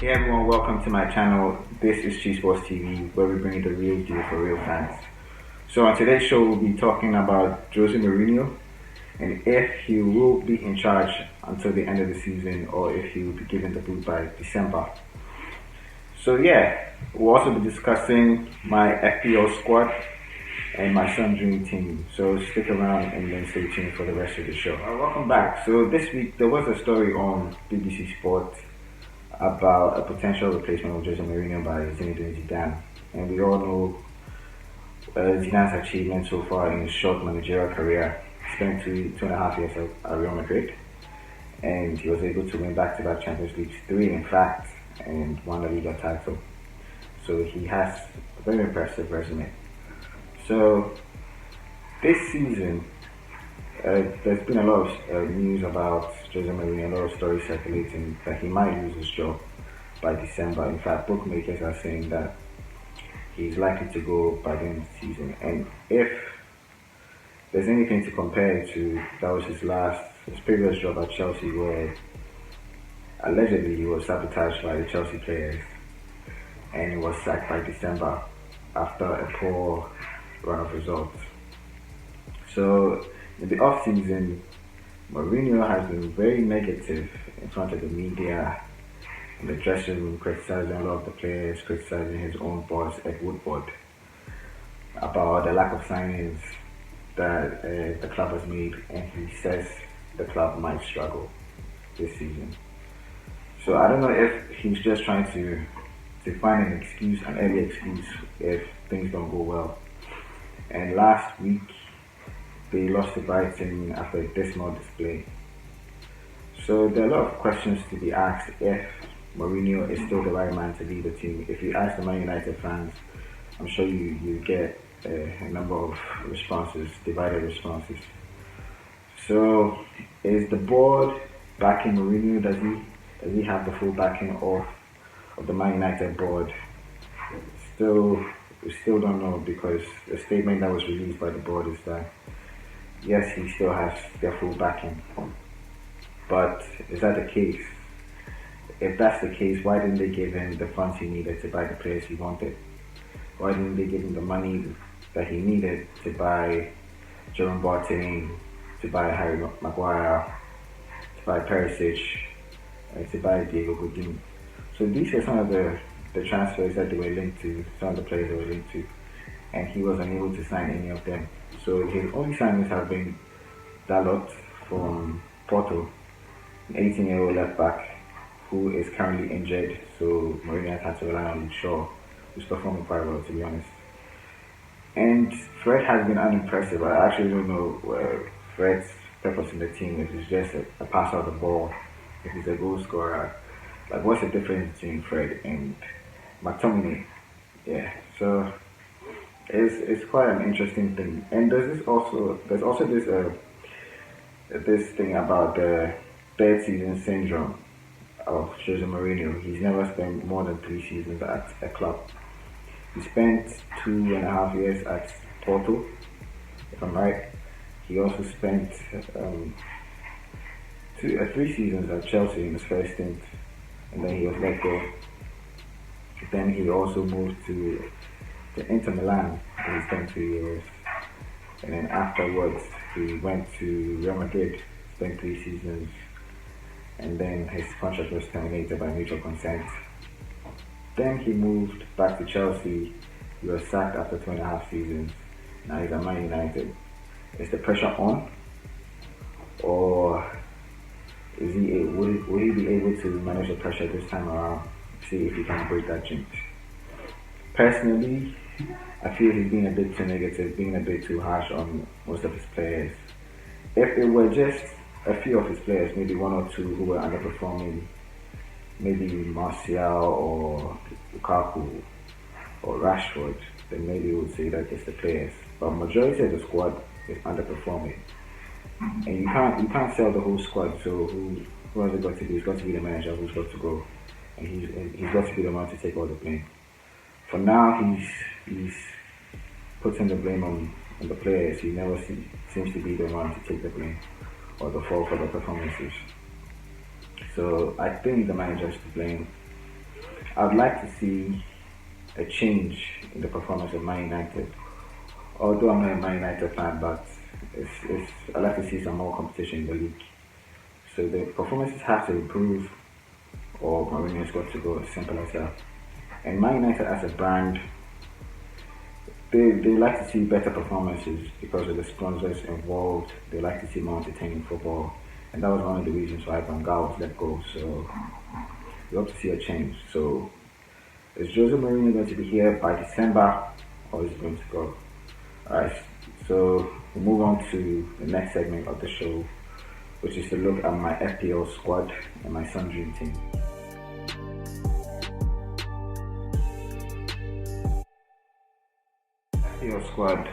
Hey everyone, welcome to my channel. This is Chi Sports TV, where we bring you the real deal for real fans. So on today's show, we'll be talking about Jose Mourinho and if he will be in charge until the end of the season or if he will be given the boot by December. So yeah, we'll also be discussing my FPL squad and my Sun Dream team. So stick around and then stay tuned for the rest of the show. Welcome back. So this week there was a story on BBC Sport about a potential replacement of Jose Mourinho by Zinedine Zidane. And we all know Zidane's achievements so far in his short managerial career. He spent two and a half years at Real Madrid, and he was able to win back-to-back Champions League, 3 in fact, and won the Liga title. So he has a very impressive resume. So this season, there's been a lot of news about Jose Mourinho, a lot of stories circulating that he might lose his job by December. In fact, bookmakers are saying that he's likely to go by the end of the season. And if there's anything to compare to, that was his previous job at Chelsea, where allegedly he was sabotaged by the Chelsea players and he was sacked by December after a poor run of results. So in the off-season, Mourinho has been very negative in front of the media, in the dressing room, criticizing a lot of the players, criticizing his own boss, Ed Woodward, about the lack of signings that the club has made, and he says the club might struggle this season. So I don't know if he's just trying to find an excuse, an early excuse, if things don't go well. And last week, they lost to Brighton after a dismal display. So there are a lot of questions to be asked if Mourinho is still the right man to lead the team. If you ask the Man United fans, I'm sure you get a number of responses, divided responses. So is the board backing Mourinho? Does he have the full backing of the Man United board? We still don't know, because the statement that was released by the board is that yes, he still has their full backing. But is that the case? If that's the case, why didn't they give him the funds he needed to buy the players he wanted? Why didn't they give him the money that he needed to buy Jerome Boateng, to buy Harry Maguire, to buy Perisic, to buy Diego Godin? So these are some of the transfers that they were linked to, some of the players they were linked to, and he was unable to sign any of them. So his only signings have been Dalot from Porto, an 18-year-old left back who is currently injured. So Mourinho has had to rely on Shaw, who's performing quite well, to be honest. And Fred has been unimpressive. I actually don't know Fred's purpose in the team. If he's just a pass out the ball, if he's a goal scorer, like what's the difference between Fred and McTominay? Yeah, so it's quite an interesting thing. And there's also this thing about the third season syndrome of Jose Mourinho. He's never spent more than 3 seasons at a club. He spent 2.5 years at Porto, if I'm right. He also spent 3 seasons at Chelsea in his first stint, and then he was let go. Then he also moved to Inter Milan, where he spent 2 years. And then afterwards, he went to Real Madrid, spent 3 seasons. And then his contract was terminated by mutual consent. Then he moved back to Chelsea. He was sacked after 2.5 seasons. Now he's at Man United. Is the pressure on? Or will he be able to manage the pressure this time around? See if he can break that jinx. Personally, I feel he's being a bit too negative, being a bit too harsh on most of his players. If it were just a few of his players, maybe 1 or 2 who were underperforming, maybe Martial or Lukaku or Rashford, then maybe we would say that it's the players. But majority of the squad is underperforming, and you can't sell the whole squad. So who has it got to be? It's got to be the manager who's got to go, and he's got to be the one to take all the blame. For now, he's putting the blame on the players. He never seems to be the one to take the blame or the fault for the performances. So I think the manager is to blame. I'd like to see a change in the performance of Man United. Although I'm not a Man United fan, but I'd like to see some more competition in the league. So the performances have to improve, or Mourinho's got to go. As simple as that. And Man United as a brand, they like to see better performances because of the sponsors involved. They like to see more entertaining football, and that was one of the reasons why Van Gaal was let go. So we hope to see a change. So is Jose Mourinho going to be here by December, or is he going to go? Alright, so we'll move on to the next segment of the show, which is to look at my FPL squad and my Sun Dream team. FPL squad.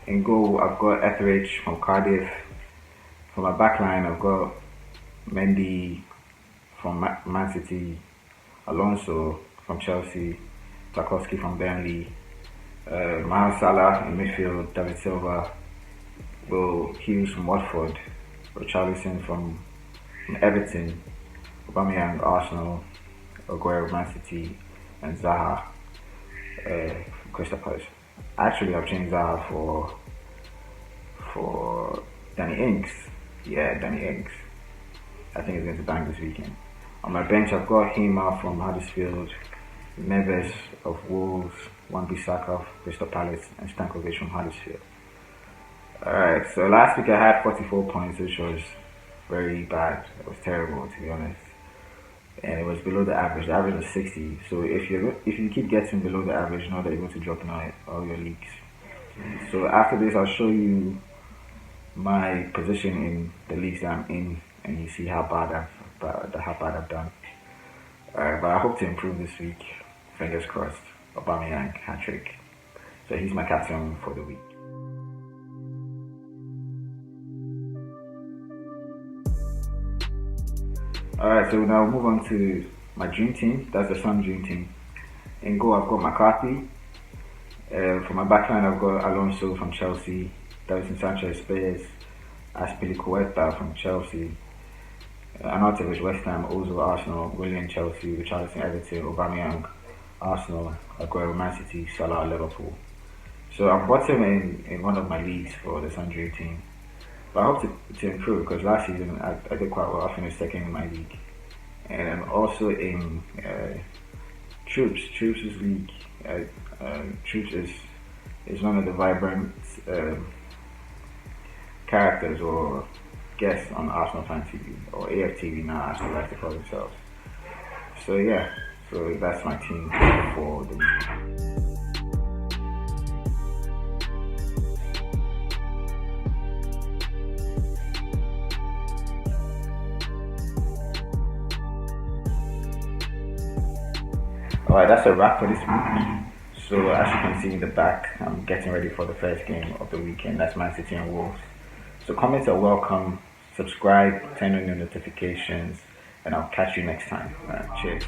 In goal, I've got Etheridge from Cardiff. For my backline, I've got Mendy from Man City, Alonso from Chelsea, Tarkowski from Burnley, Mohamed Salah in midfield, David Silva, Will Hughes from Watford, Richarlison from Everton, Aubameyang Arsenal, Aguero Man City, and Zaha from Crystal Palace. Actually, I've changed Zaha for Danny Ings. Yeah, Danny Ings. I think he's going to bang this weekend. On my bench, I've got Hema from Huddersfield, Neves of Wolves, Wan-Bissaka of Crystal Palace, and Stankovic from Huddersfield. Alright, so last week I had 44 points, which was very bad. It was terrible, to be honest. And it was below the average. The average was 60. So if you keep getting below the average, you know that you're going to drop in all your leagues. So after this, I'll show you my position in the leagues that I'm in, and you see how bad I've done. But I hope to improve this week. Fingers crossed. Aubameyang hat-trick. So he's my captain for the week. Alright, so now we'll move on to my dream team. That's the Sun Dream team. In goal, I've got McCarthy. For my backline, I've got Alonso from Chelsea, Davinson Sanchez Spurs, Azpilicueta from Chelsea, Arnautovic West Ham, Ozil Arsenal, Willian Chelsea, Richarlison Everton, Aubameyang Arsenal, Aguero Man City, Salah Liverpool. So I'm bottom in one of my leagues for the Sun Dream team. But I hope to improve, because last season I did quite well. I finished second in my league. And I'm also in Troops' league. Troops is one of the vibrant characters or guests on Arsenal Fan TV, or AFTV now, as they like to call themselves. So yeah, so that's my team for the week. Alright, that's a wrap for this week. So as you can see in the back, I'm getting ready for the first game of the weekend. That's Man City and Wolves. So comments are welcome. Subscribe, turn on your notifications, and I'll catch you next time. Cheers.